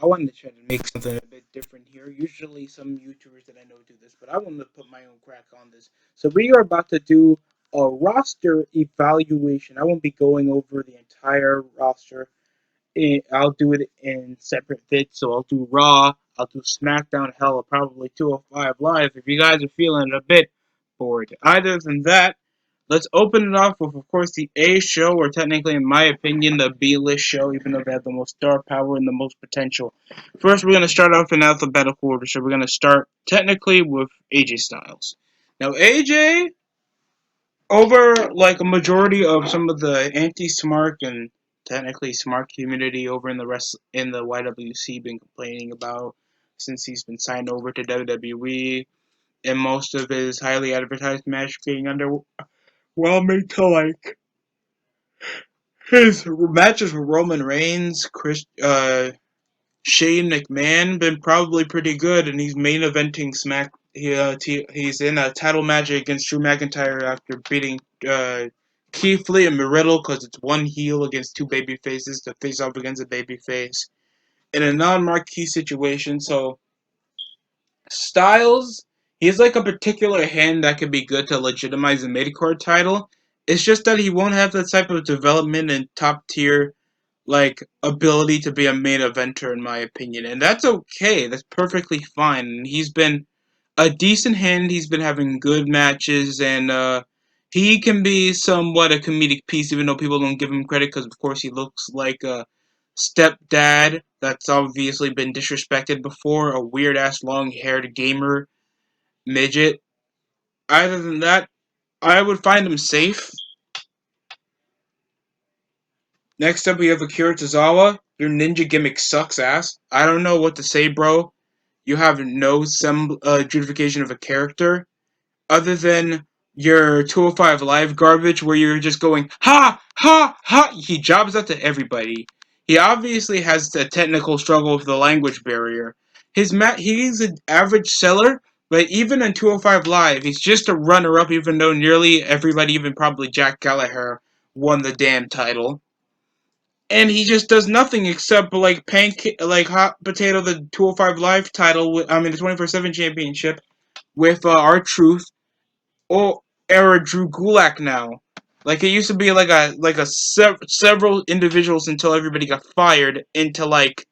I wanted to try to make something a bit different here. Usually, some YouTubers that I know do this, but I wanted to put my own crack on this. So we are about to do a roster evaluation. I won't be going over the entire roster. I'll do it in separate bits. So I'll do Raw, I'll do SmackDown, hell, probably 205 Live if you guys are feeling a bit bored. Other than that, let's open it off with, of course, the A show, or technically, in my opinion, the B list show, even though they have the most star power and the most potential. First, we're going to start off in alphabetical order. So we're going to start technically with AJ Styles. Now, AJ, over like a majority of some of the anti-smart and technically smart community over in the YWC been complaining about since he's been signed over to WWE, and most of his highly advertised match being underwhelming to like his matches with Roman Reigns, Shane McMahon been probably pretty good, and he's main eventing he's in a title match against Drew McIntyre after beating Keith Lee and Riddle because it's one heel against two baby faces to face off against a baby face in a non-marquee situation. So Styles, he's like a particular hand that could be good to legitimize the mid-card title. It's just that he won't have that type of development and top tier like ability to be a main eventer in my opinion, and that's okay. That's perfectly fine. And he's been a decent hand. He's been having good matches, and he can be somewhat a comedic piece, even though people don't give him credit because, of course, he looks like a stepdad that's obviously been disrespected before, a weird ass long haired gamer midget. Other than that, I would find him safe. Next up, we have Akira Tozawa. Your ninja gimmick sucks ass. I don't know what to say, bro. You have no justification of a character other than your 205 Live garbage where you're just going, ha, ha, ha. He jobs out to everybody. He obviously has a technical struggle with the language barrier. He's an average seller, but even in 205 Live, he's just a runner up, even though nearly everybody, even probably Jack Gallagher, won the damn title, and he just does nothing except like like hot potato the 205 Live title. The 24/7 championship with our Truth or era Drew Gulak now. Like it used to be several individuals until everybody got fired into like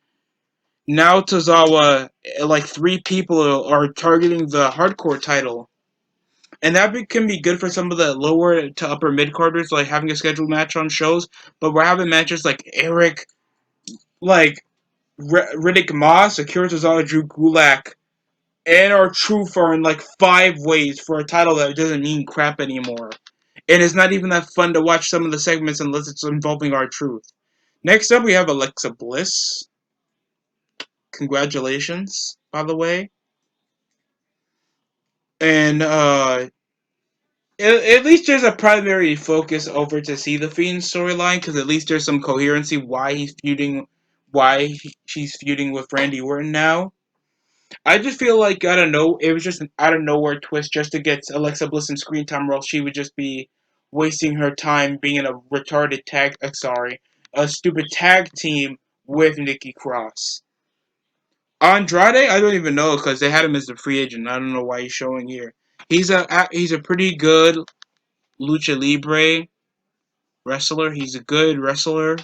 now Tozawa, like three people are targeting the hardcore title. And can be good for some of the lower to upper mid carders, like having a scheduled match on shows. But we're having matches like Eric, like Riddick Moss, Akira Tozawa, Drew Gulak, and our Truth are in like 5 ways for a title that doesn't mean crap anymore. And it's not even that fun to watch some of the segments unless it's involving our Truth. Next up, we have Alexa Bliss. Congratulations, by the way. And at least there's a primary focus over to see the Fiend storyline because at least there's some coherency why she's feuding with Randy Orton now. I just feel like I don't know. It was just an out of nowhere twist just to get Alexa Bliss in screen time, or else she would just be wasting her time being in a retarded a stupid tag team with Nikki Cross. Andrade, I don't even know because they had him as a free agent. I don't know why he's showing here. He's a pretty good lucha libre wrestler. He's a good wrestler.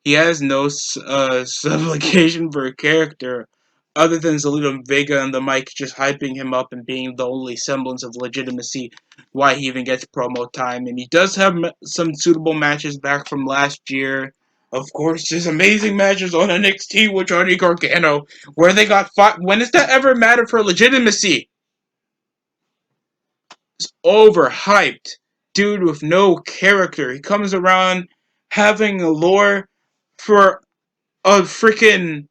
He has no supplication for a character other than Zelina Vega and the mic just hyping him up and being the only semblance of legitimacy why he even gets promo time. And he does have some suitable matches back from last year. Of course, his amazing matches on NXT with Johnny Gargano, where they got fought. When does that ever matter for legitimacy? It's overhyped. Dude with no character. He comes around having a lore for a freaking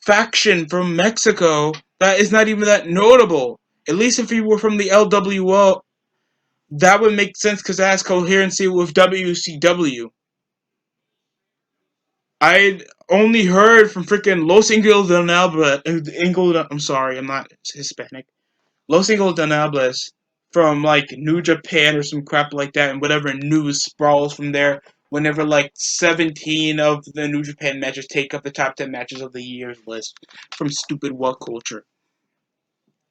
faction from Mexico that is not even that notable. At least if he were from the LWO, that would make sense because it has coherency with WCW. I'd only heard from freaking Los Ingobernables. I'm sorry, I'm not Hispanic. Los Ingobernables from like New Japan or some crap like that, and whatever news sprawls from there whenever like 17 of the New Japan matches take up the top 10 matches of the year's list from stupid What Culture.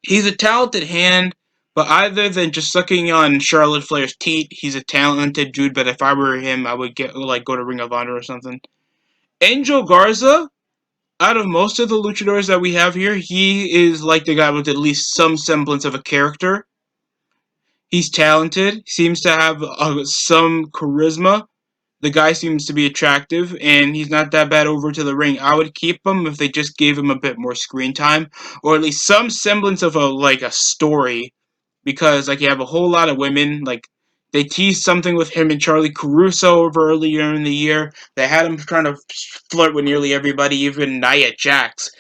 He's a talented hand, but other than just sucking on Charlotte Flair's teeth, he's a talented dude. But if I were him, I would go to Ring of Honor or something. Angel Garza, out of most of the luchadors that we have here, he is like the guy with at least some semblance of a character. He's talented, seems to have some charisma. The guy seems to be attractive, and he's not that bad over to the ring. I would keep him if they just gave him a bit more screen time, or at least some semblance of a story, because like you have a whole lot of women. Like they teased something with him and Charlie Caruso over earlier in the year. They had him trying to flirt with nearly everybody, even Nia Jax.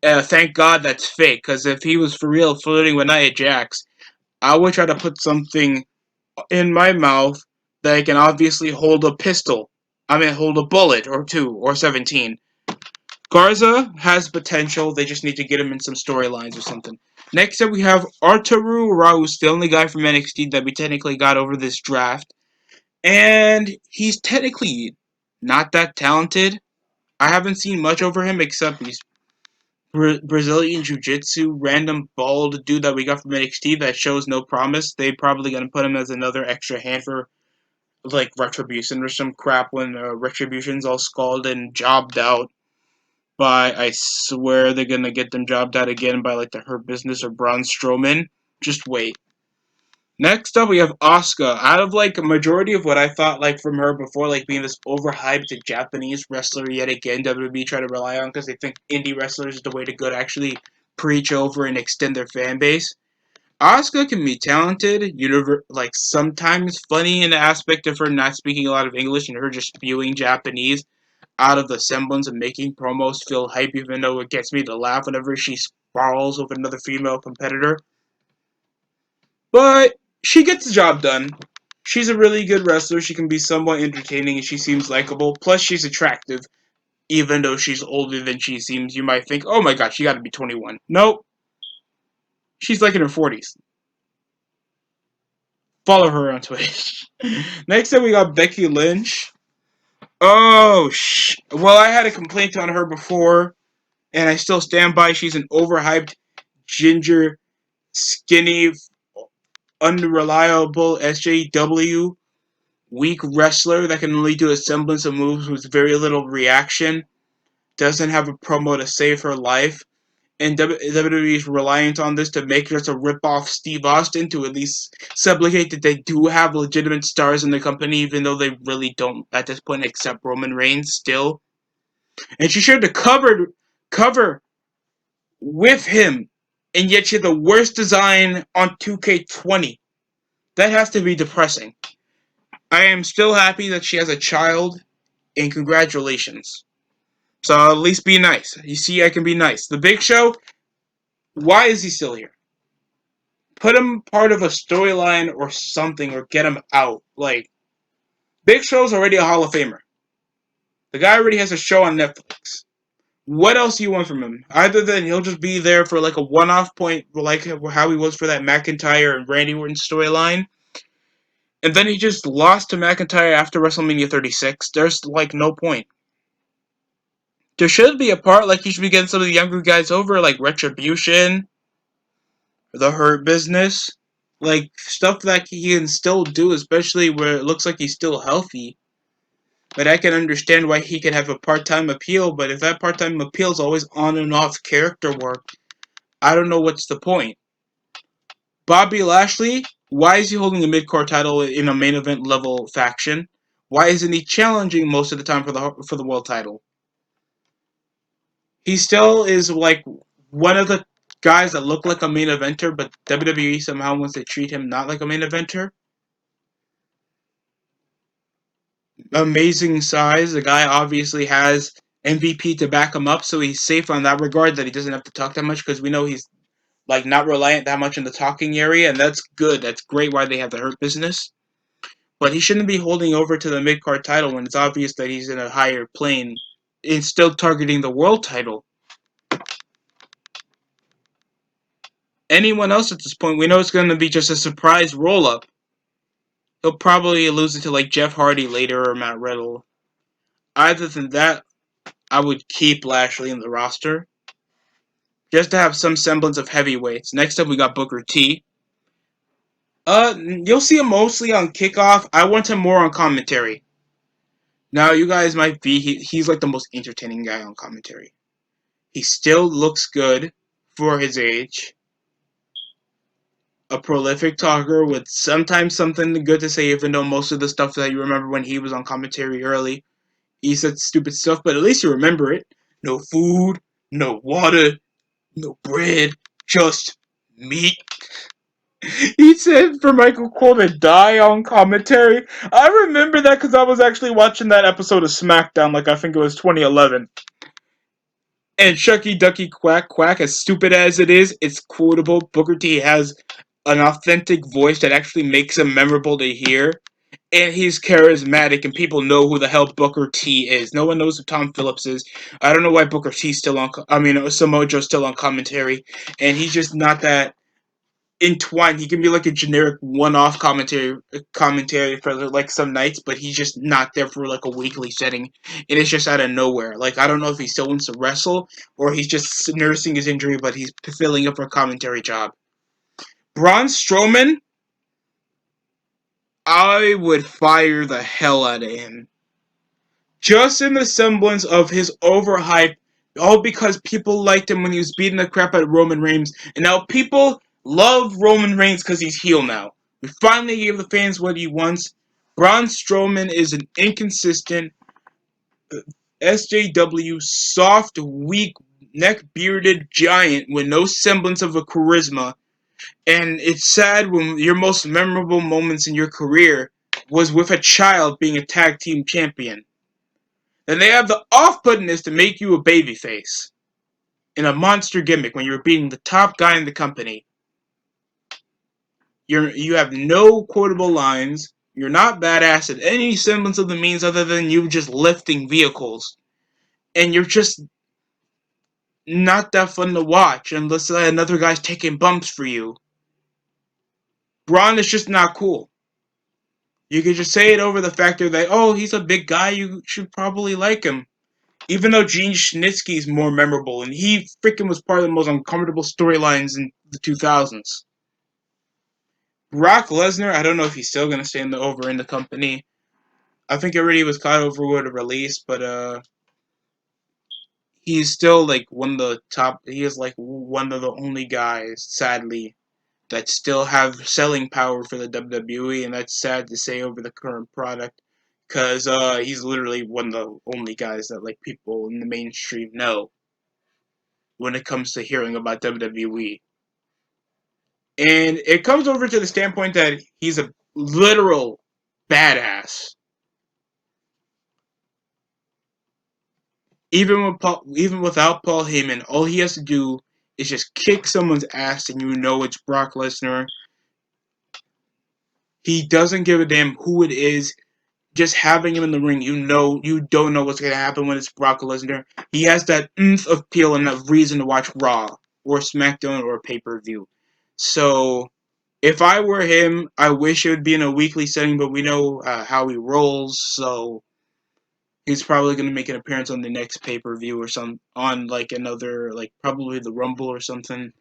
Thank God that's fake, because if he was for real flirting with Nia Jax, I would try to put something in my mouth that I can obviously hold a pistol. I mean, hold a bullet or two or 17. Garza has potential. They just need to get him in some storylines or something. Next up, we have Arturo Raus, the only guy from NXT that we technically got over this draft. And he's technically not that talented. I haven't seen much over him except he's Brazilian Jiu-Jitsu, random bald dude that we got from NXT that shows no promise. They probably gonna put him as another extra hand for like Retribution or some crap when Retribution's all scalded and jobbed out by, I swear they're gonna get them jobbed out again by like the Hurt Business or Braun Strowman. Just wait. Next up, we have Asuka. Out of like a majority of what I thought like from her before, like being this overhyped Japanese wrestler yet again, WWE try to rely on because they think indie wrestlers is the way to go to actually preach over and extend their fan base. Asuka can be talented, like sometimes funny in the aspect of her not speaking a lot of English and her just spewing Japanese out of the semblance of making promos feel hype, even though it gets me to laugh whenever she sprawls with another female competitor. But she gets the job done. She's a really good wrestler. She can be somewhat entertaining and she seems likable. Plus, she's attractive, even though she's older than she seems. You might think, oh my god, she gotta be 21. Nope. She's like in her 40s. Follow her on Twitch. Next up, we got Becky Lynch. Oh, well, I had a complaint on her before, and I still stand by. She's an overhyped, ginger, skinny, unreliable SJW, weak wrestler that can only do a semblance of moves with very little reaction, doesn't have a promo to save her life, and WWE is reliant on this to make her to rip off Steve Austin to at least supplicate that they do have legitimate stars in the company, even though they really don't at this point, except Roman Reigns still. And she shared the cover with him, and yet she had the worst design on 2K20. That has to be depressing. I am still happy that she has a child, and congratulations. So at least be nice. You see, I can be nice. The Big Show, why is he still here? Put him part of a storyline or something, or get him out. Like, Big Show's already a Hall of Famer. The guy already has a show on Netflix. What else do you want from him? Other than he'll just be there for like a one-off point, like how he was for that McIntyre and Randy Orton storyline. And then he just lost to McIntyre after WrestleMania 36. There's like no point. There should be a part like he should be getting some of the younger guys over, like Retribution, the Hurt Business, like stuff that he can still do, especially where it looks like he's still healthy. But I can understand why he could have a part-time appeal, but if that part-time appeal is always on and off character work, I don't know what's the point. Bobby Lashley, why is he holding a mid-card title in a main event level faction? Why isn't he challenging most of the time for the world title? He still is like one of the guys that look like a main eventer, but WWE somehow wants to treat him not like a main eventer. Amazing size. The guy obviously has MVP to back him up, so he's safe on that regard that he doesn't have to talk that much because we know he's like not reliant that much in the talking area, and that's good. That's great why they have the Hurt Business. But he shouldn't be holding over to the mid-card title when it's obvious that he's in a higher plane. It's still targeting the world title. Anyone else at this point, we know it's going to be just a surprise roll-up. He'll probably lose it to like Jeff Hardy later or Matt Riddle. Other than that, I would keep Lashley in the roster just to have some semblance of heavyweights. Next up, we got Booker T. You'll see him mostly on kickoff. I want him more on commentary. Now, you guys might be he's like the most entertaining guy on commentary. He still looks good for his age. A prolific talker with sometimes something good to say, even though most of the stuff that you remember when he was on commentary early, he said stupid stuff, but at least you remember it. No food, no water, no bread, just meat. He said for Michael Cole to die on commentary. I remember that because I was actually watching that episode of SmackDown, like I think it was 2011. And Shucky Ducky Quack Quack, as stupid as it is, it's quotable. Booker T has an authentic voice that actually makes him memorable to hear. And he's charismatic, and people know who the hell Booker T is. No one knows who Tom Phillips is. I don't know why Booker T's still on. Samoa Joe's still on commentary, and he's just not that entwined. He can be like a generic one-off commentary for like some nights, but he's just not there for like a weekly setting, and it's just out of nowhere. Like I don't know if he still wants to wrestle or he's just nursing his injury, but he's filling up for a commentary job. Braun Strowman, I would fire the hell out of him. Just in the semblance of his overhype, all because people liked him when he was beating the crap out of Roman Reigns, and now people love Roman Reigns because he's heel now. We finally gave the fans what he wants. Braun Strowman is an inconsistent SJW, soft, weak, neck-bearded giant with no semblance of a charisma, and it's sad when your most memorable moments in your career was with a child being a tag team champion. Then they have the off-putness to make you a babyface in a monster gimmick when you're beating the top guy in the company. You have no quotable lines. You're not badass at any semblance of the means other than you just lifting vehicles. And you're just not that fun to watch unless another guy's taking bumps for you. Braun is just not cool. You could just say it over the factor that, oh, he's a big guy, you should probably like him. Even though Gene Snitsky is more memorable, and he freaking was part of the most uncomfortable storylines in the 2000s. Brock Lesnar, I don't know if he's still gonna stay over in the company. I think already was caught over with a release, but he's still like one of the top. He is like one of the only guys, sadly, that still have selling power for the WWE, and that's sad to say over the current product, because he's literally one of the only guys that like people in the mainstream know when it comes to hearing about WWE. And it comes over to the standpoint that he's a literal badass. Even without Paul Heyman, all he has to do is just kick someone's ass, and you know it's Brock Lesnar. He doesn't give a damn who it is. Just having him in the ring, you don't know what's gonna happen when it's Brock Lesnar. He has that oomph of appeal and that reason to watch Raw or SmackDown or pay-per-view. So if I were him, I wish it would be in a weekly setting, but we know how he rolls, so he's probably going to make an appearance on the next pay-per-view or on like another, like probably the Rumble or something,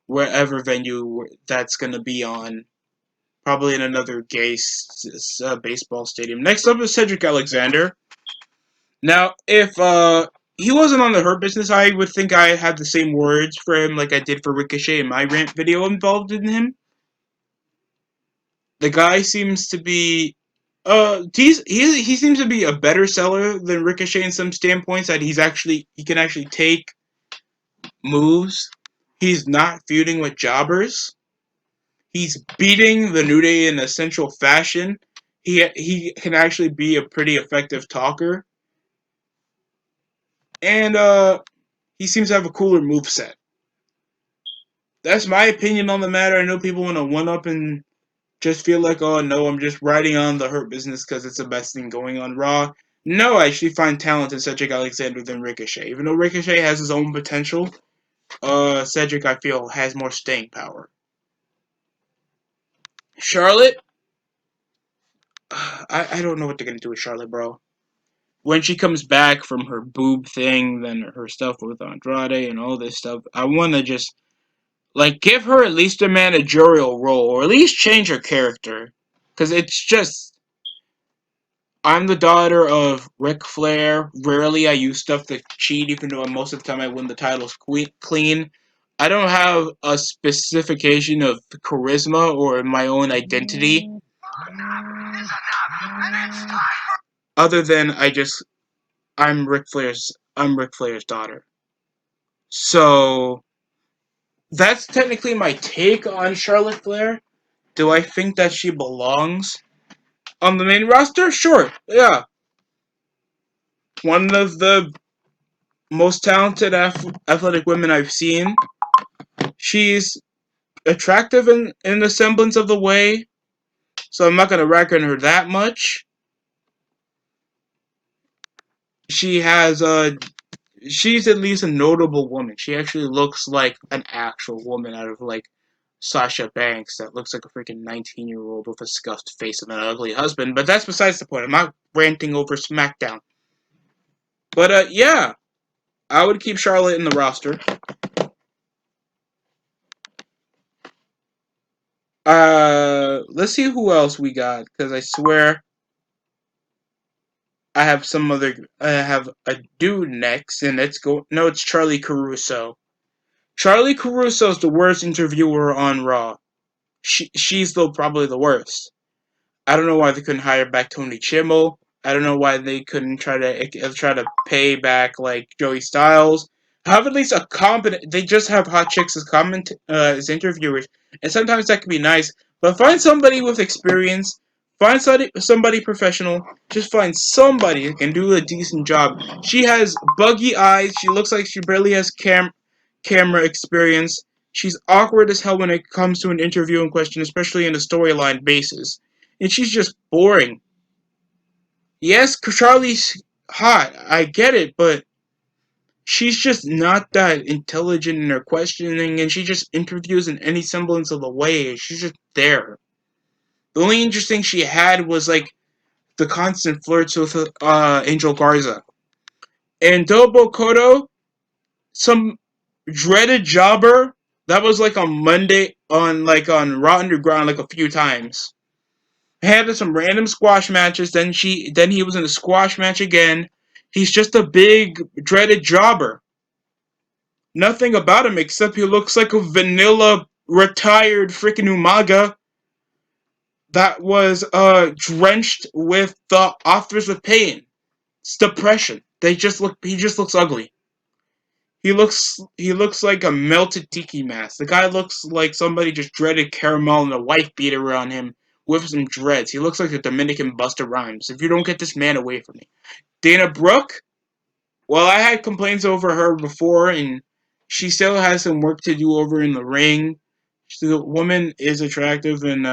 wherever venue that's going to be on. Probably in another gay baseball stadium. Next up is Cedric Alexander. Now, if he wasn't on the Hurt Business, I would think I had the same words for him like I did for Ricochet in my rant video involved in him. The guy seems to be he seems to be a better seller than Ricochet in some standpoints, that he can actually take moves. He's not feuding with jobbers. He's beating the New Day in essential fashion. He can actually be a pretty effective talker. And he seems to have a cooler moveset. That's my opinion on the matter. I know people want to one up and just feel like, oh no, I'm just riding on the Hurt Business because it's the best thing going on Raw. No, I actually find talent in Cedric Alexander than Ricochet. Even though Ricochet has his own potential, Cedric, I feel, has more staying power. Charlotte, I don't know what they're gonna do with Charlotte, bro. When she comes back from her boob thing, then her stuff with Andrade and all this stuff, I want to just like give her at least a managerial role, or at least change her character, because it's just I'm the daughter of Ric Flair. Rarely I use stuff to cheat, even though most of the time I win the titles clean. I don't have a specification of charisma or my own identity, other than I'm Ric Flair's daughter. So that's technically my take on Charlotte Flair. Do I think that she belongs on the main roster? Sure, yeah. One of the most talented athletic women I've seen. She's attractive in the semblance of the way, so I'm not gonna rag on her that much. She has she's at least a notable woman. She actually looks like an actual woman out of like Sasha Banks that looks like a freaking 19-year-old with a scuffed face and an ugly husband, but that's besides the point. I'm not ranting over SmackDown. But yeah, I would keep Charlotte in the roster. Let's see who else we got, because I swear I have a dude next, and let's go. No, it's Charlie Caruso. Charlie Caruso's the worst interviewer on Raw. She's though probably the worst. I don't know why they couldn't hire back Tony Chimmel. I don't know why they couldn't try to pay back like Joey Styles. Have at least a competent. They just have hot chicks as interviewers, and sometimes that can be nice. But find somebody with experience. Find somebody professional. Just find somebody who can do a decent job. She has buggy eyes. She looks like she barely has camera experience. She's awkward as hell when it comes to an interview in question, especially in a storyline basis. And she's just boring. Yes, Charlie's hot. I get it, but she's just not that intelligent in her questioning, and she just interviews in any semblance of a way. She's just there. The only interesting she had was like the constant flirts with Angel Garza. And Dobo Koto, some dreaded jobber that was like on Monday on Raw Underground like a few times. Had some random squash matches. Then he was in a squash match again. He's just a big dreaded jobber. Nothing about him except he looks like a vanilla retired freaking Umaga that was drenched with the authors of pain. It's depression. He just looks ugly. He looks like a melted tiki mask. The guy looks like somebody just dreaded caramel and a wife beater around him with some dreads. He looks like a Dominican Busta Rhymes. If you don't get this man away from me. Dana Brooke, well, I had complaints over her before, and she still has some work to do over in the ring. The woman is attractive in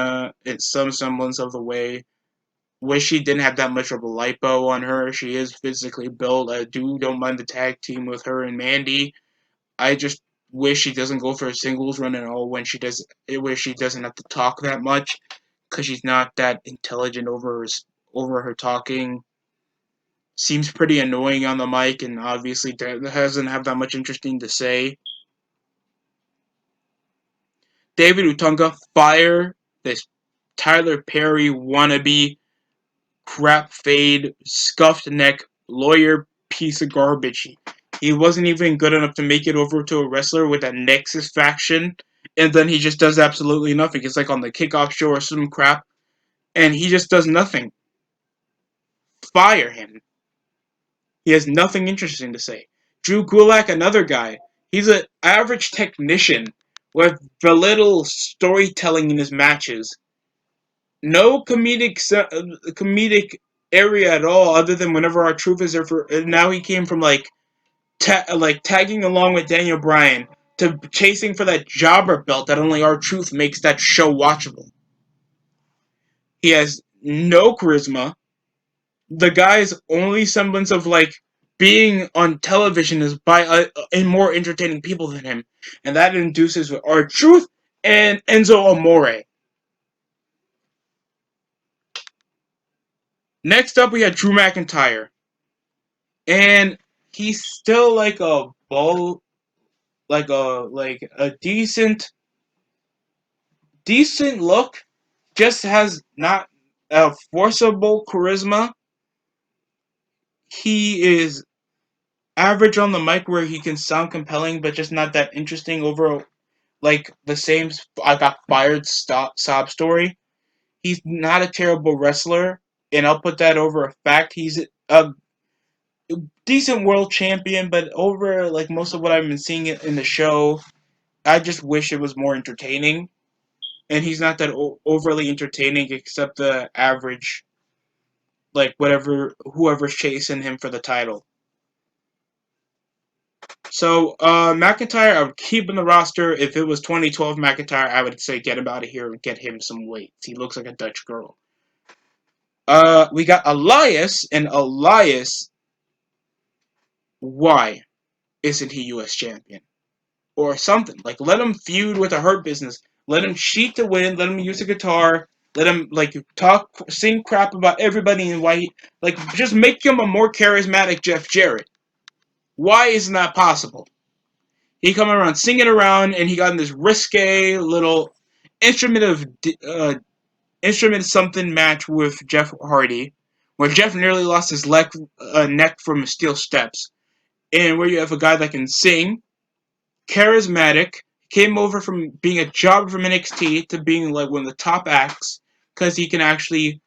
some semblance of the way. Wish she didn't have that much of a lipo on her. She is physically built. I don't mind the tag team with her and Mandy. I just wish she doesn't go for a singles run at all when she does. I wish she doesn't have to talk that much because she's not that intelligent over her talking. Seems pretty annoying on the mic, and obviously doesn't have that much interesting to say. David Utunga, fire this Tyler Perry wannabe, crap fade, scuffed neck, lawyer piece of garbage. He wasn't even good enough to make it over to a wrestler with a Nexus faction, and then he just does absolutely nothing. It's like on the kickoff show or some crap, and he just does nothing. Fire him. He has nothing interesting to say. Drew Gulak, another guy. He's an average technician with very little storytelling in his matches. No comedic area at all, other than whenever our truth is there for. Now he came from like tagging along with Daniel Bryan to chasing for that jobber belt that only our truth makes that show watchable. He has no charisma. The guy's only semblance of like being on television is by more entertaining people than him, and that induces our truth and Enzo Amore. Next up, we had Drew McIntyre, and he's still like a ball, like a decent look. Just has not a forcible charisma. He is average on the mic where he can sound compelling, but just not that interesting over like the same I got fired sob story. He's not a terrible wrestler, and I'll put that over a fact. He's a decent world champion, but over like most of what I've been seeing in the show, I just wish it was more entertaining. And he's not that overly entertaining, except the average, like whatever whoever's chasing him for the title. So McIntyre, I would keep in the roster. If it was 2012 McIntyre, I would say get him out of here and get him some weights. He looks like a Dutch girl. We got Elias, and Elias, why isn't he U.S. champion or something? Like let him feud with the Hurt Business. Let him cheat to win. Let him use a guitar. Let him like talk, sing crap about everybody in white. Like just make him a more charismatic Jeff Jarrett. Why isn't that possible? He coming around singing around, and he got in this risque little instrument of instrument something match with Jeff Hardy, where Jeff nearly lost his neck from steel steps, and where you have a guy that can sing, charismatic, came over from being a jobber from NXT to being like one of the top acts because he can actually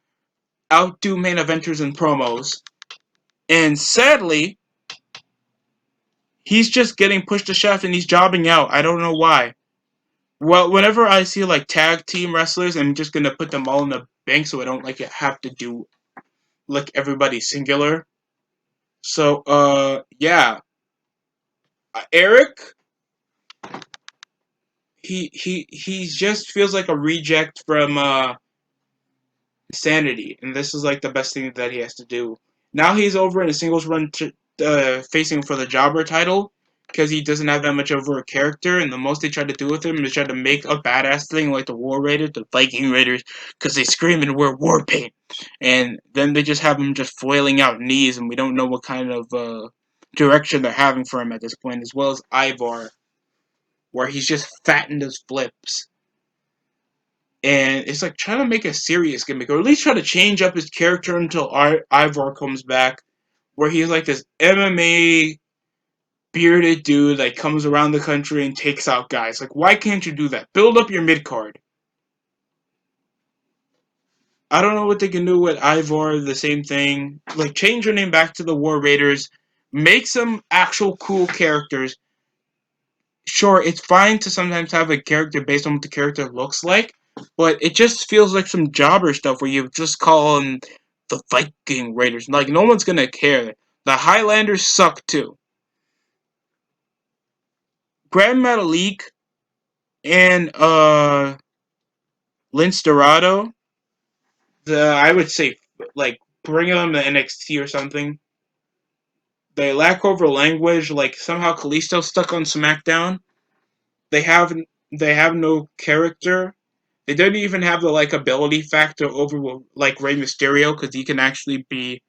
outdo main eventers in promos. And sadly, he's just getting pushed to shaft and he's jobbing out. I don't know why. Well, whenever I see like tag team wrestlers, I'm just gonna put them all in the bank so I don't like have to do like everybody singular. So yeah, Eric, he just feels like a reject from Sanity, and this is like the best thing that he has to do. Now he's over in a singles run facing for the jobber title because he doesn't have that much over a character, and the most they try to do with him is try to make a badass thing like the War Raiders, the Viking Raiders, because they scream and wear war paint, and then they just have him just flailing out knees, and we don't know what kind of direction they're having for him at this point, as well as Ivar, where he's just fattened as flips. And it's like trying to make a serious gimmick, or at least try to change up his character until Ivar comes back, where he's like this MMA bearded dude that comes around the country and takes out guys. Like, why can't you do that? Build up your mid card. I don't know what they can do with Ivar. The same thing. Like, change your name back to the War Raiders. Make some actual cool characters. Sure, it's fine to sometimes have a character based on what the character looks like, but it just feels like some jobber stuff where you just call them the Viking Raiders. Like, no one's gonna care. The Highlanders suck too. Grand Metalik and Lince Dorado, I would say like bring them to NXT or something. They lack over language. Like somehow Kalisto's stuck on SmackDown. They have they have no character. They don't even have the likability factor over like Rey Mysterio because he can actually be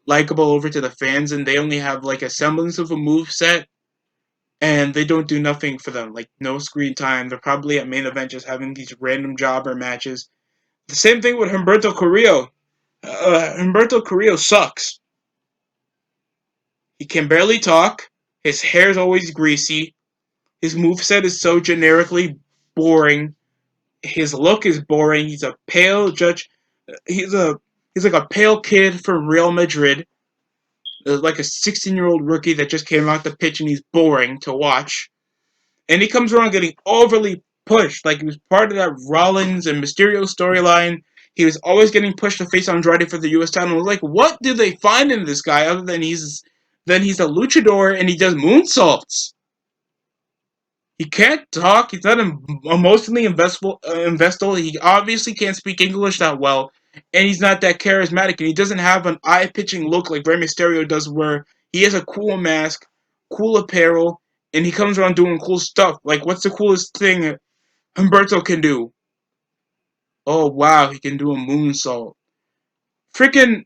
likable over to the fans, and they only have like a semblance of a move set, and they don't do nothing for them. Like no screen time. They're probably at main event just having these random jobber matches. The same thing with Humberto Carrillo. Humberto Carrillo sucks. He can barely talk. His hair's always greasy. His moveset is so generically boring. His look is boring. He's a pale judge. He's a he's like a pale kid from Real Madrid, like a 16-year-old rookie that just came out the pitch, and he's boring to watch. And he comes around getting overly pushed, like he was part of that Rollins and Mysterio storyline. He was always getting pushed to face Andrade for the U.S. title. I was like, what did they find in this guy other than he's a luchador and he does moonsaults? He can't talk. He's not emotionally investable. He obviously can't speak English that well, and he's not that charismatic. And he doesn't have an eye-pitching look like Rey Mysterio does, where he has a cool mask, cool apparel, and he comes around doing cool stuff. Like, what's the coolest thing Humberto can do? Oh wow, he can do a moonsault. Freaking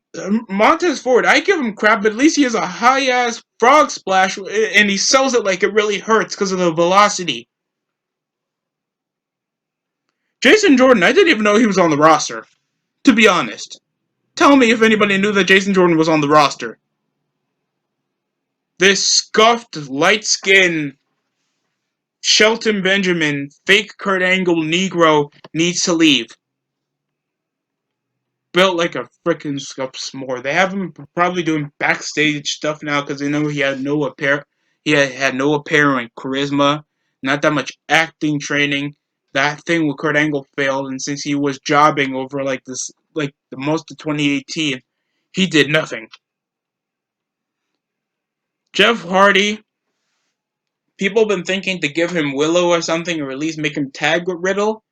Montez Ford, I give him crap, but at least he has a high ass frog splash, and he sells it like it really hurts because of the velocity. Jason Jordan, I didn't even know he was on the roster. To be honest, tell me if anybody knew that Jason Jordan was on the roster. This scuffed, light-skinned Shelton Benjamin, fake Kurt Angle Negro needs to leave. Built like a freaking scuffed s'more. They have him probably doing backstage stuff now because they know he had no apparent charisma, not that much acting training. That thing with Kurt Angle failed, and since he was jobbing over like this, like the most of 2018, he did nothing. Jeff Hardy, people have been thinking to give him Willow or something, or at least make him tag with Riddle.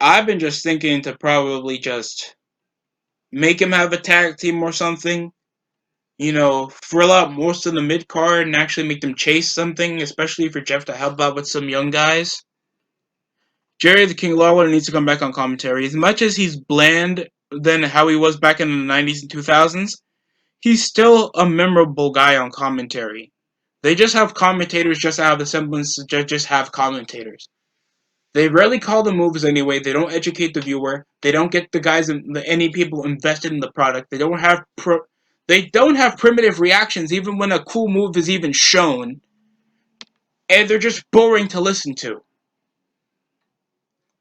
I've been just thinking to probably just make him have a tag team or something. You know, frill out most of the mid card and actually make them chase something, especially for Jeff to help out with some young guys. Jerry the King Lawler needs to come back on commentary. As much as he's bland than how he was back in the 90s and 2000s, he's still a memorable guy on commentary. They just have commentators just to have the semblance to just have commentators. They rarely call the moves anyway. They don't educate the viewer. They don't get the guys any people invested in the product. They don't have primitive reactions even when a cool move is even shown, and they're just boring to listen to.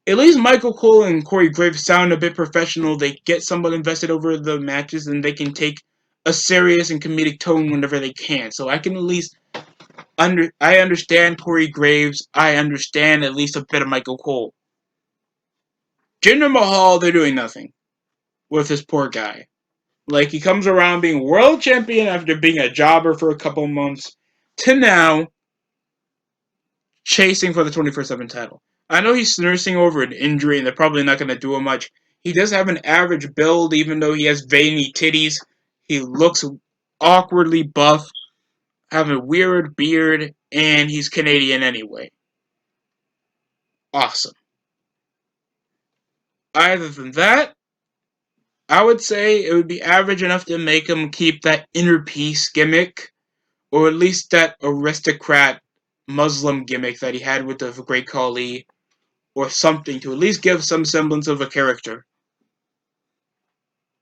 At least Michael Cole and Corey Graves sound a bit professional. They get someone invested over the matches, and they can take a serious and comedic tone whenever they can. So I can at least I understand Corey Graves. I understand at least a bit of Michael Cole. Jinder Mahal, they're doing nothing with this poor guy. Like, he comes around being world champion after being a jobber for a couple months to now chasing for the 24/7 title. I know he's nursing over an injury and they're probably not going to do him much. He does have an average build, even though he has veiny titties. He looks awkwardly buff, have a weird beard, and he's Canadian anyway. Awesome. Other than that, I would say it would be average enough to make him keep that inner peace gimmick, or at least that aristocrat Muslim gimmick that he had with the Great Khali, or something to at least give some semblance of a character.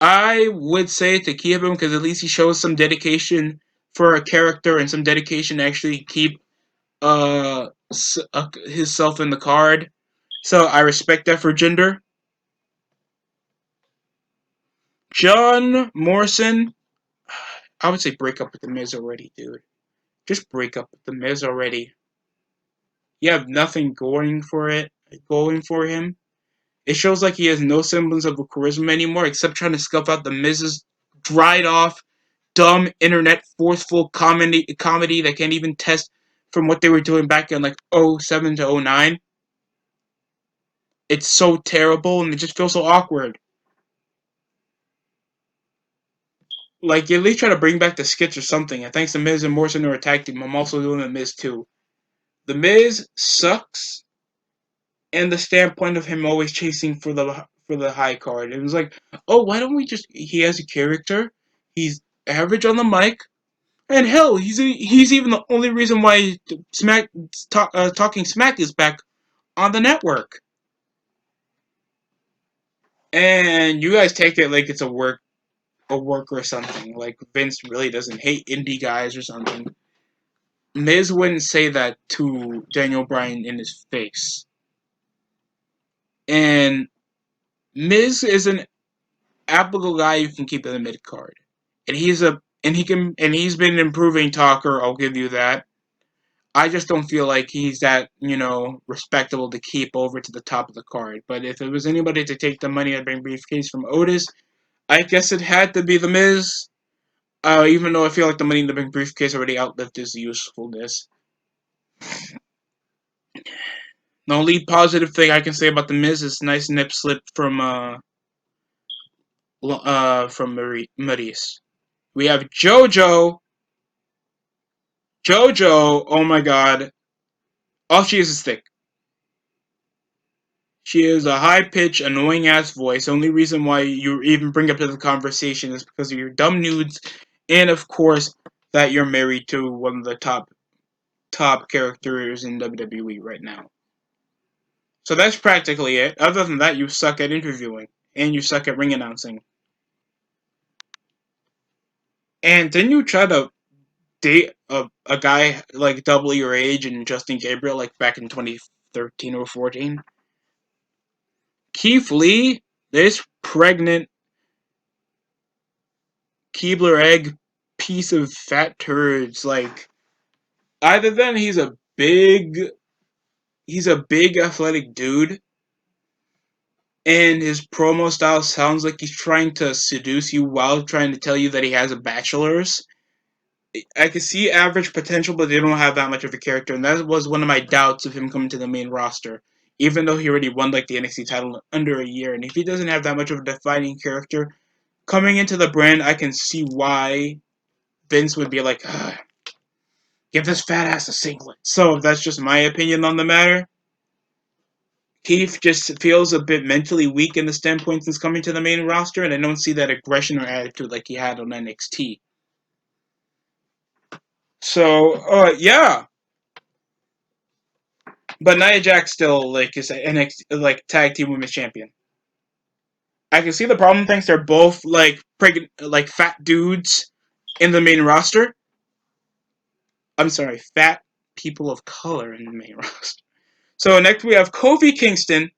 I would say to keep him because at least he shows some dedication for a character and some dedication to actually keep himself in the card. So I respect that for Jinder. John Morrison, I would say break up with the Miz already, dude. Just break up with the Miz already. You have nothing going for him. It shows like he has no semblance of a charisma anymore, except trying to scuff out the Miz's dried off, dumb internet forceful comedy that can't even test from what they were doing back in like '07 to '09. It's so terrible and it just feels so awkward. Like, at least try to bring back the skits or something. And thanks to Miz and Morrison are a tag team, I'm also doing the Miz too. The Miz sucks, and the standpoint of him always chasing for the high card. It was like, oh, why don't we just? He has a character. He's average on the mic, and hell, he's even the only reason why Talking Smack is back on the network. And you guys take it like it's a work or something. Like Vince really doesn't hate indie guys or something. Miz wouldn't say that to Daniel Bryan in his face. And Miz is an applicable guy you can keep in the mid card. And he's been an improving talker, I'll give you that. I just don't feel like he's that, respectable to keep over to the top of the card. But if it was anybody to take the money and bring briefcase from Otis, I guess it had to be the Miz. Even though I feel like the money in the big briefcase already outlived his usefulness. The only positive thing I can say about the Miz is nice nip slip from Maurice. We have JoJo. JoJo, oh my god. All she is thick. She is a high-pitched, annoying-ass voice. Only reason why you even bring up to the conversation is because of your dumb nudes, and of course that you're married to one of the top characters in WWE right now. So that's practically it. Other than that, you suck at interviewing, and you suck at ring announcing. And didn't you try to date a guy like double your age and Justin Gabriel like back in 2013 or 14? Keith Lee, this pregnant Keebler egg piece of fat turds, like either then he's a big athletic dude and his promo style sounds like he's trying to seduce you while trying to tell you that he has a bachelor's. I can see average potential, but they don't have that much of a character, and that was one of my doubts of him coming to the main roster. Even though he already won like the NXT title in under a year, and if he doesn't have that much of a defining character coming into the brand, I can see why Vince would be like, give this fat ass a singlet. So that's just my opinion on the matter. Keith just feels a bit mentally weak in the standpoint since coming to the main roster, and I don't see that aggression or attitude like he had on NXT. So, yeah. But Nia Jax still like is an NXT like tag team women's champion. I can see the problem. Thanks, they're both like pregnant, like fat dudes in the main roster. I'm sorry, fat people of color in the main roster. So next we have Kofi Kingston.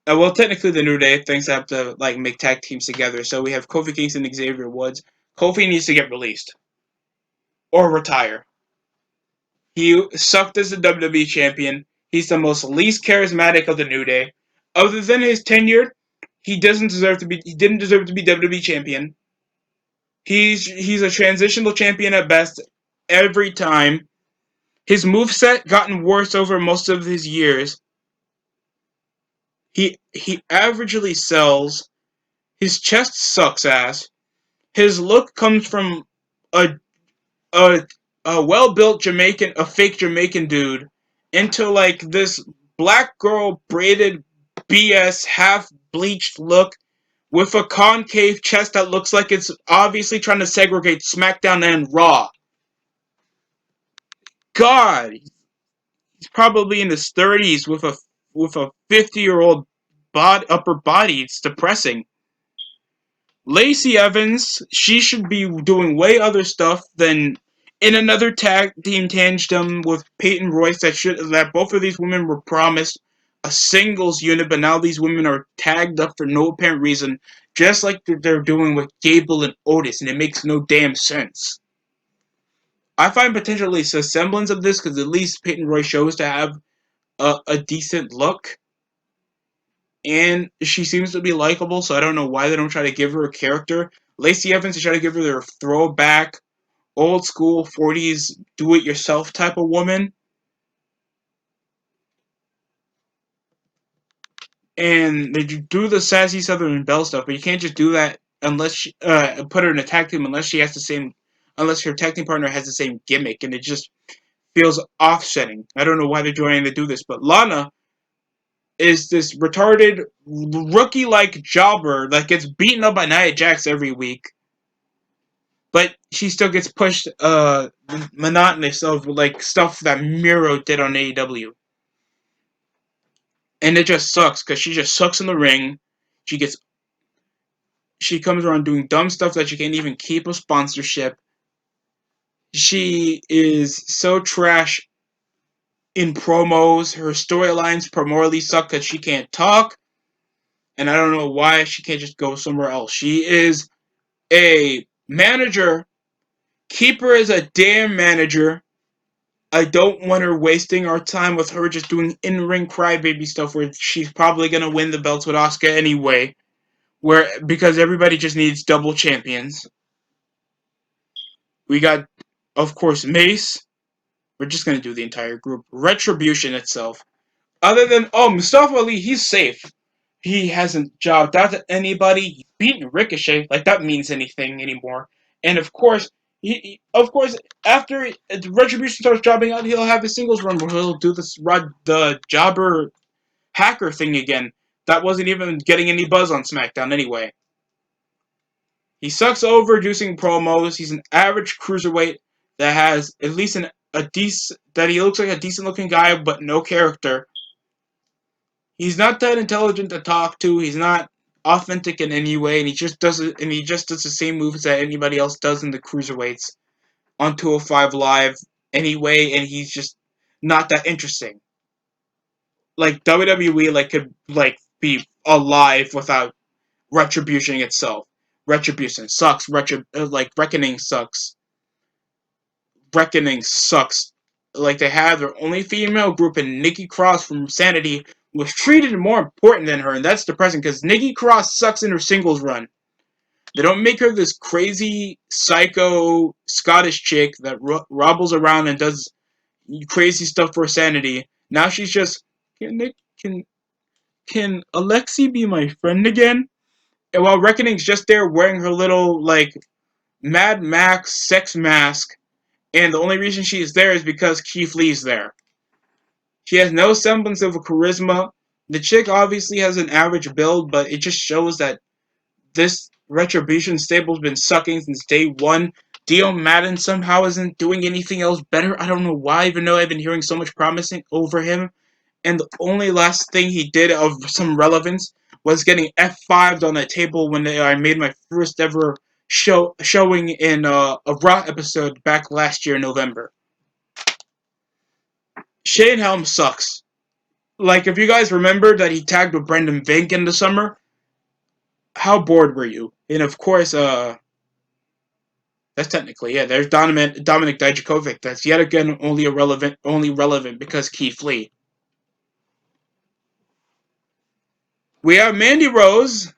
Well, technically the New Day thinks they have to like make tag teams together. So we have Kofi Kingston and Xavier Woods. Kofi needs to get released or retire. He sucked as the WWE champion. He's the most least charismatic of the New Day. Other than his tenure, he doesn't deserve to be. He didn't deserve to be WWE champion. He's a transitional champion at best every time. His moveset gotten worse over most of his years. He averagely sells. His chest sucks ass. His look comes from a a well built Jamaican, a fake Jamaican dude, into like this black girl braided BS half bleached look with a concave chest that looks like it's obviously trying to segregate SmackDown and Raw. God, he's probably in his 30s with a 50-year-old upper body. It's depressing. Lacey Evans, she should be doing way other stuff than in another tag team tandem with Peyton Royce that both of these women were promised a singles unit, but now these women are tagged up for no apparent reason, just like they're doing with Gable and Otis, and it makes no damn sense. I find potentially a semblance of this because at least Peyton Royce shows to have a decent look, and she seems to be likable, so I don't know why they don't try to give her a character. Lacey Evans is trying to give her their throwback, old school 40s do it yourself type of woman. And they do the sassy Southern Belle stuff, but you can't just do that unless she, put her in a tag team unless her tag team partner has the same gimmick, and it just feels offsetting. I don't know why they're trying to do this, but Lana is this retarded rookie-like jobber that gets beaten up by Nia Jax every week, but she still gets pushed monotonous of like stuff that Miro did on AEW. And it just sucks because she just sucks in the ring. She gets she comes around doing dumb stuff that she can't even keep a sponsorship. She is so trash in promos. Her storylines primarily suck because she can't talk. And I don't know why she can't just go somewhere else. She is a manager. Keep her as a damn manager. I don't want her wasting our time with her just doing in-ring crybaby stuff where she's probably going to win the belts with Asuka anyway. Because everybody just needs double champions. We got, of course, Mace. We're just going to do the entire group. Retribution itself. Other than, Mustafa Ali, he's safe. He hasn't jobbed out to anybody. He's beaten Ricochet. Like, that means anything anymore. And, of course, after Retribution starts jobbing out, he'll have his singles run where he'll do the jobber hacker thing again. That wasn't even getting any buzz on SmackDown anyway. He sucks overjuicing promos. He's an average cruiserweight that has at least a decent, that he looks like a decent looking guy, but no character. He's not that intelligent to talk to. He's not authentic in any way, and he just does it. And he just does the same moves that anybody else does in the cruiserweights on 205 Live anyway, and he's just not that interesting. Like WWE, could be alive without Retribution itself. Retribution sucks. Reckoning sucks. Reckoning sucks. Like they have their only female group, and Nikki Cross from Sanity was treated more important than her, and that's depressing because Nikki Cross sucks in her singles run. They don't make her this crazy psycho Scottish chick that robbles around and does crazy stuff for Sanity. Now she's just can Alexi be my friend again? And while Reckoning's just there wearing her little Mad Max sex mask, and the only reason she is there is because Keith Lee's there. She has no semblance of a charisma. The chick obviously has an average build, but it just shows that this Retribution stable's been sucking since day one. Dio Madden somehow isn't doing anything else better. I don't know why, even though I've been hearing so much promising over him. And the only last thing he did of some relevance was getting F5'd on a table when I made my first ever showing in a Raw episode back last year in November. Shane Helm sucks. If you guys remember that he tagged with Brendan Vink in the summer, how bored were you? And of course, that's technically, yeah, there's Dominic Dijakovic. That's yet again only relevant because Keith Lee. We have Mandy Rose.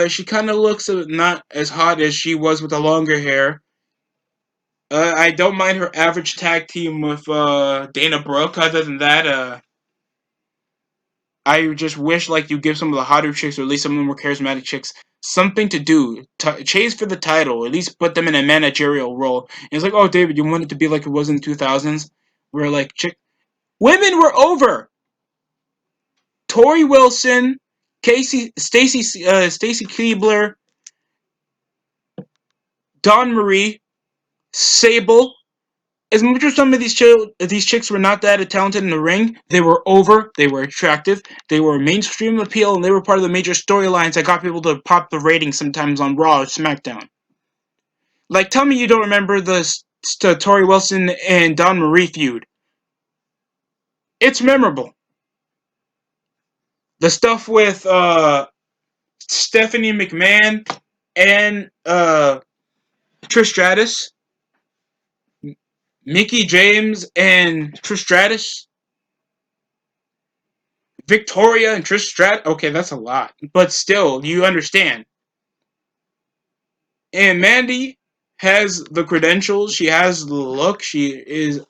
She kind of looks not as hot as she was with the longer hair. I don't mind her average tag team with Dana Brooke. Other than that, I just wish you give some of the hotter chicks, or at least some of the more charismatic chicks, something to do. Chase for the title. At least put them in a managerial role. And it's oh, David, you want it to be like it was in the 2000s? Where women were over. Tori Wilson, Stacy Keibler, Dawn Marie, Sable. As much as some of these chicks were not that talented in the ring, they were over, they were attractive, they were mainstream appeal, and they were part of the major storylines that got people to pop the ratings sometimes on Raw or SmackDown. Tell me you don't remember the Tori Wilson and Dawn Marie feud. It's memorable. The stuff with Stephanie McMahon and Trish Stratus, Mickie James and Trish Stratus, Victoria and Trish Stratus. Okay, that's a lot, but still, you understand. And Mandy has the credentials. She has the look. She is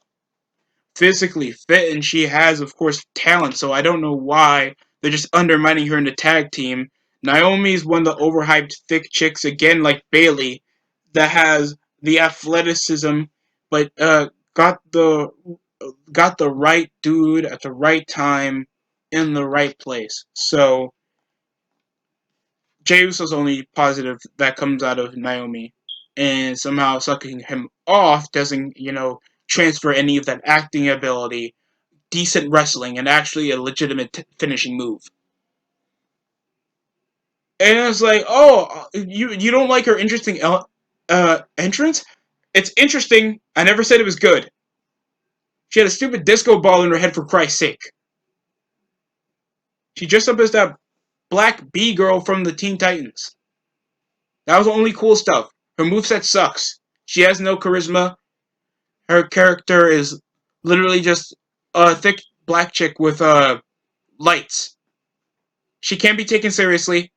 physically fit, and she has, of course, talent. So I don't know why they're just undermining her in the tag team. Naomi's one of the overhyped thick chicks again, like Bayley, that has the athleticism, but got the right dude at the right time in the right place. So Jey Uso's only positive that comes out of Naomi, and somehow sucking him off doesn't, transfer any of that acting ability, decent wrestling, and actually a legitimate finishing move. And it's oh, you don't like her interesting entrance? It's interesting. I never said it was good. She had a stupid disco ball in her head, for Christ's sake. She dressed up as that black bee girl from the Teen Titans. That was the only cool stuff. Her moveset sucks. She has no charisma. Her character is literally just a thick black chick with lights. She can't be taken seriously.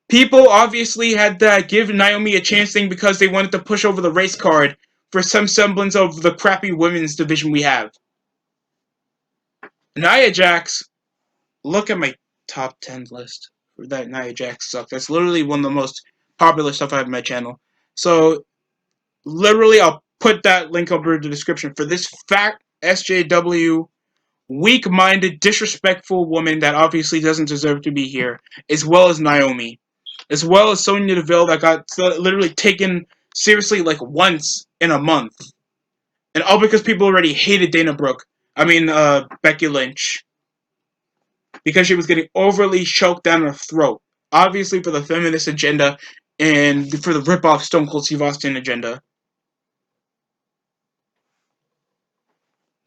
People obviously had to give Naomi a chance thing because they wanted to push over the race card for some semblance of the crappy women's division we have. Nia Jax, look at my top 10 list. That Nia Jax sucks. That's literally one of the most popular stuff I have on my channel. So, literally, I'll put that link over in the description for this fat SJW weak-minded, disrespectful woman that obviously doesn't deserve to be here, as well as Naomi, as well as Sonya Deville that got literally taken seriously like once in a month, and all because people already hated Dana Brooke. Becky Lynch, because she was getting overly choked down her throat, obviously for the feminist agenda and for the rip-off Stone Cold Steve Austin agenda.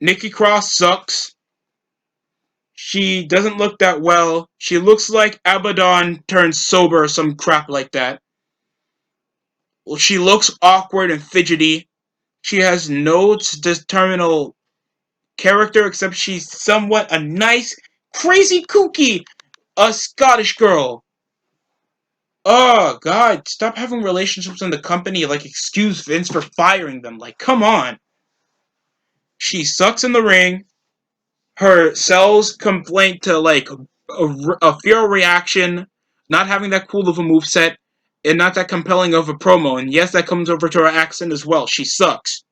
Nikki Cross sucks. She doesn't look that well. She looks like Abaddon turned sober or some crap like that. Well, she looks awkward and fidgety. She has no determinable character except she's somewhat a nice, crazy kooky, a Scottish girl. Oh, God, stop having relationships in the company. Like, excuse Vince for firing them. Like, come on. She sucks in the ring. Her sells complaint to, like, a feral reaction, not having that cool of a moveset, and not that compelling of a promo. And yes, that comes over to her accent as well. She sucks.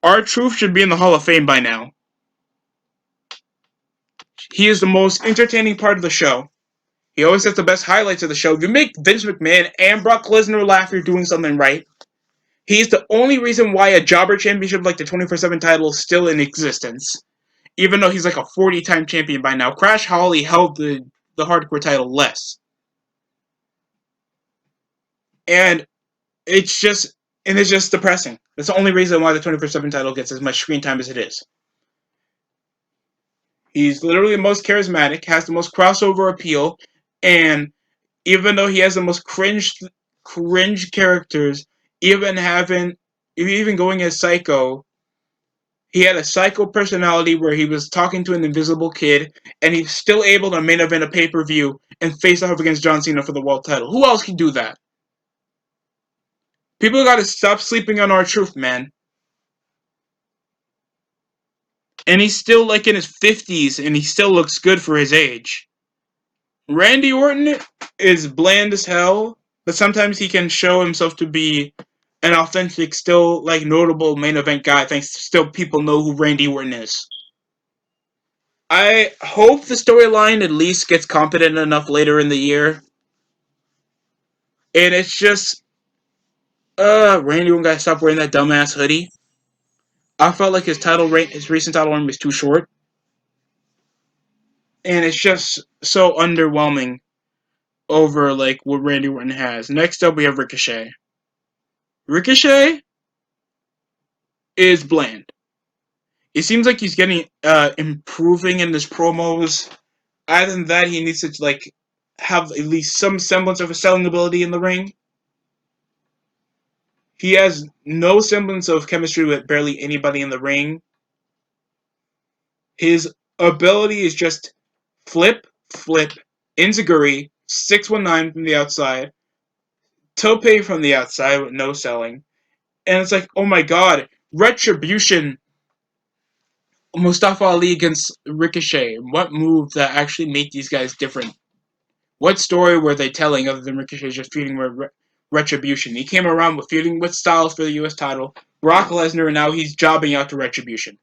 R-Truth should be in the Hall of Fame by now. He is the most entertaining part of the show. He always has the best highlights of the show. If you make Vince McMahon and Brock Lesnar laugh, you're doing something right. He's the only reason why a jobber championship like the 24/7 title is still in existence. Even though he's like a 40-time champion by now. Crash Holly held the hardcore title less. And it's just depressing. That's the only reason why the 24/7 title gets as much screen time as it is. He's literally the most charismatic, has the most crossover appeal, and even though he has the most cringe characters, even going as Psycho, he had a Psycho personality where he was talking to an invisible kid, and he's still able to main event a pay-per-view and face off against John Cena for the world title. Who else can do that? People gotta stop sleeping on R-Truth, man. And he's still like in his 50s, and he still looks good for his age. Randy Orton is bland as hell, but sometimes he can show himself to be an authentic, still like notable main event guy. Thanks, still people know who Randy Orton is. I hope the storyline at least gets competent enough later in the year. And it's just, Randy Orton gotta stop wearing that dumbass hoodie. I felt like his recent title reign was too short. And it's just so underwhelming over like what Randy Orton has. Next up, we have Ricochet. Ricochet is bland. It seems like he's getting improving in his promos. Other than that, he needs to like have at least some semblance of a selling ability in the ring. He has no semblance of chemistry with barely anybody in the ring. His ability is just flip, enziguri, 619 from the outside, tope from the outside with no selling. And it's like, oh my god, Retribution, Mustafa Ali against Ricochet. What move that actually made these guys different? What story were they telling other than Ricochet just feuding with Retribution? He came around with feuding with Styles for the U.S. title, Brock Lesnar, and now he's jobbing out to Retribution.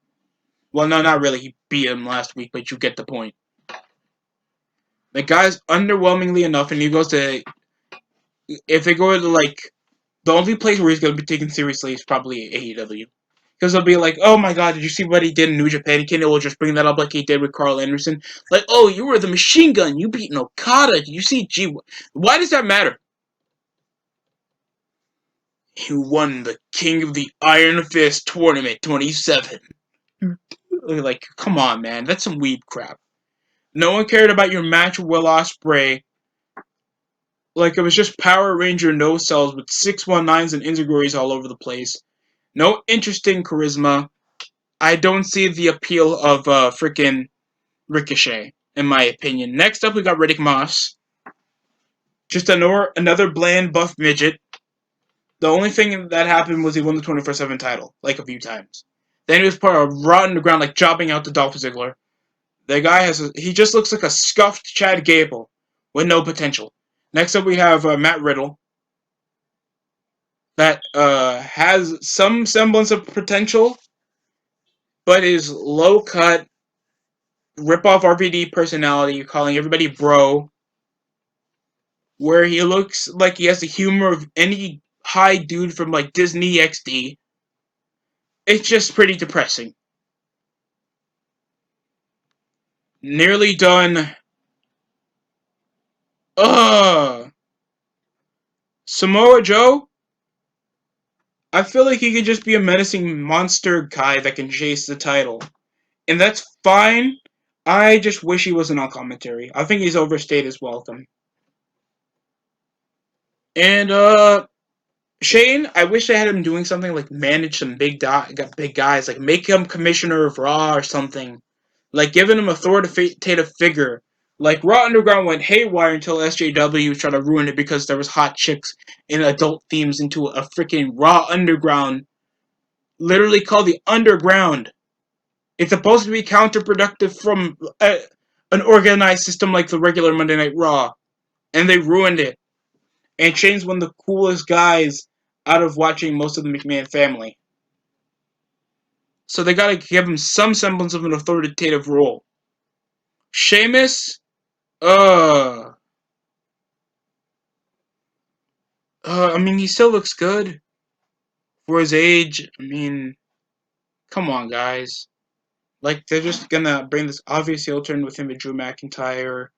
Well, no, not really. He beat him last week, but you get the point. The guy's underwhelmingly enough, and he goes to... If they go to, like... The only place where he's going to be taken seriously is probably AEW. Because they'll be like, oh my god, did you see what he did in New Japan? Kenny will just bring that up like he did with Carl Anderson. Like, oh, you were the machine gun. You beat Okada. Did you see? Gee, why does that matter? You won the King of the Iron Fist Tournament 27. Like, come on, man. That's some weeb crap. No one cared about your match with Will Ospreay. Like, it was just Power Ranger no-sells with 619s and enziguris all over the place. No interesting charisma. I don't see the appeal of freaking Ricochet, in my opinion. Next up, we got Riddick Moss. Just another bland buff midget. The only thing that happened was he won the 24/7 title, like a few times. Then he was part of Raw on the ground, like jobbing out to Dolph Ziggler. The guy he just looks like a scuffed Chad Gable with no potential. Next up, we have Matt Riddle. That has some semblance of potential, but his low cut, rip off RVD personality, calling everybody bro, where he looks like he has the humor of any high dude from like Disney XD. It's just pretty depressing. Nearly done. Ugh. Samoa Joe? I feel like he could just be a menacing monster guy that can chase the title. And that's fine. I just wish he wasn't on commentary. I think he's overstayed his welcome. And Shane, I wish I had him doing something like manage some big guys, like make him commissioner of Raw or something, like giving him authoritative figure. Like Raw Underground went haywire until SJW tried to ruin it because there was hot chicks and adult themes into a freaking Raw Underground, literally called the Underground. It's supposed to be counterproductive from an organized system like the regular Monday Night Raw, and they ruined it. And Shane's one of the coolest guys out of watching most of the McMahon family. So they gotta give him some semblance of an authoritative role. Sheamus, uh, I mean, he still looks good for his age. I mean, come on, guys. Like, they're just gonna bring this obvious heel turn with him and Drew McIntyre.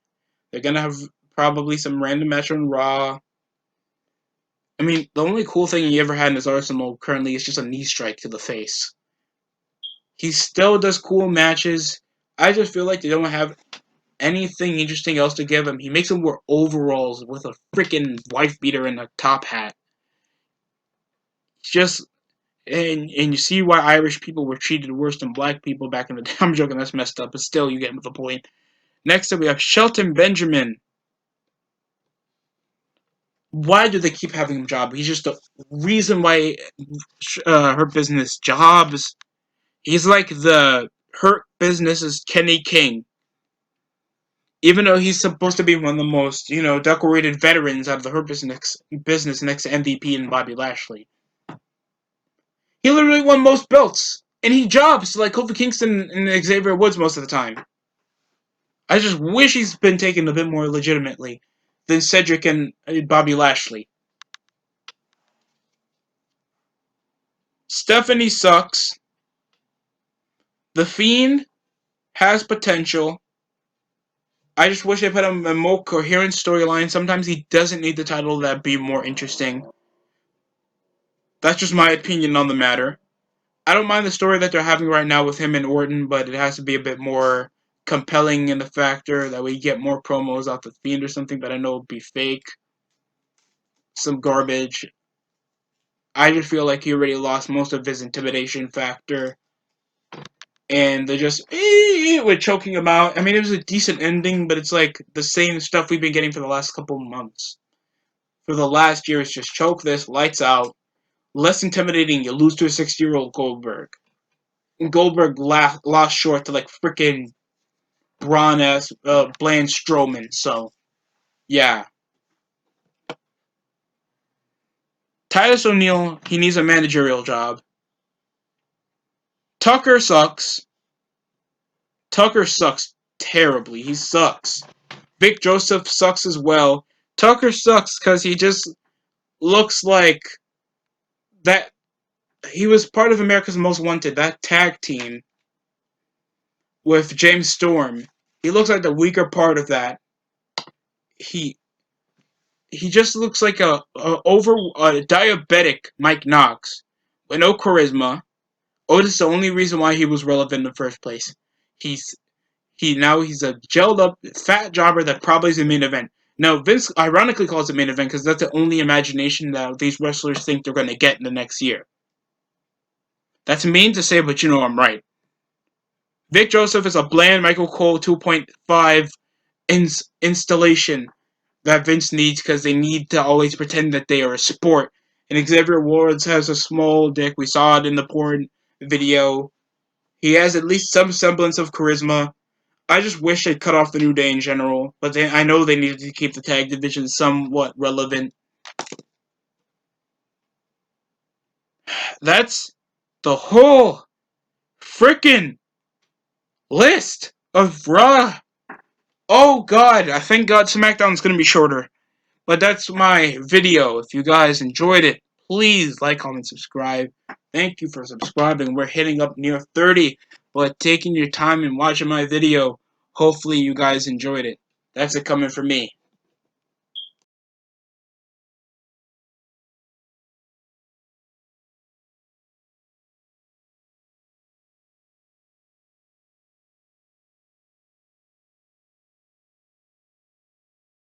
They're gonna have probably some random match on Raw. I mean, the only cool thing he ever had in his arsenal currently is just a knee strike to the face. He still does cool matches. I just feel like they don't have anything interesting else to give him. He makes him wear overalls with a freaking wife beater and a top hat. Just and you see why Irish people were treated worse than black people back in the day. I'm joking, that's messed up, but still, you get the point. Next up, we have Shelton Benjamin. Why do they keep having him job? He's just the reason why her business jobs. He's like the Hurt Business's Kenny King. Even though he's supposed to be one of the most, decorated veterans out of the Hurt business next to MVP and Bobby Lashley. He literally won most belts. And he jobs like Kofi Kingston and Xavier Woods most of the time. I just wish he's been taken a bit more legitimately than Cedric and Bobby Lashley. Stephanie sucks. The Fiend has potential. I just wish they put him in a more coherent storyline. Sometimes he doesn't need the title that'd be more interesting. That's just my opinion on the matter. I don't mind the story that they're having right now with him and Orton, but it has to be a bit more compelling in the factor that we get more promos out the Fiend or something that I know would be fake. Some garbage. I just feel like he already lost most of his intimidation factor. And they're just with choking him out. I mean, it was a decent ending, but it's like the same stuff we've been getting for the last couple of months. For the last year, it's just choke this, lights out. Less intimidating, you lose to a 60-year-old Goldberg. And Goldberg lost short to like freaking Braun-ass Braun Strowman, so yeah. Titus O'Neil, he needs a managerial job. Tucker sucks. Tucker sucks terribly. He sucks. Vic Joseph sucks as well. Tucker sucks because he just looks like that. He was part of America's Most Wanted, that tag team with James Storm. He looks like the weaker part of that. He just looks like a diabetic Mike Knox with no charisma. Otis is the only reason why he was relevant in the first place. He's a gelled up fat jobber that probably is a main event. Now Vince ironically calls it main event because that's the only imagination that these wrestlers think they're going to get in the next year. That's mean to say, but I'm right. Vic Joseph is a bland Michael Cole 2.5 installation that Vince needs because they need to always pretend that they are a sport. And Xavier Woods has a small dick. We saw it in the porn video. He has at least some semblance of charisma. I just wish they'd cut off the New Day in general, but I know they needed to keep the tag division somewhat relevant. That's the whole freaking list of Raw. Oh god, I thank God SmackDown's gonna be shorter. But that's my video. If you guys enjoyed it, please like, comment, subscribe. Thank you for subscribing. We're hitting up near 30, but taking your time and watching my video. Hopefully you guys enjoyed it. That's it coming from me.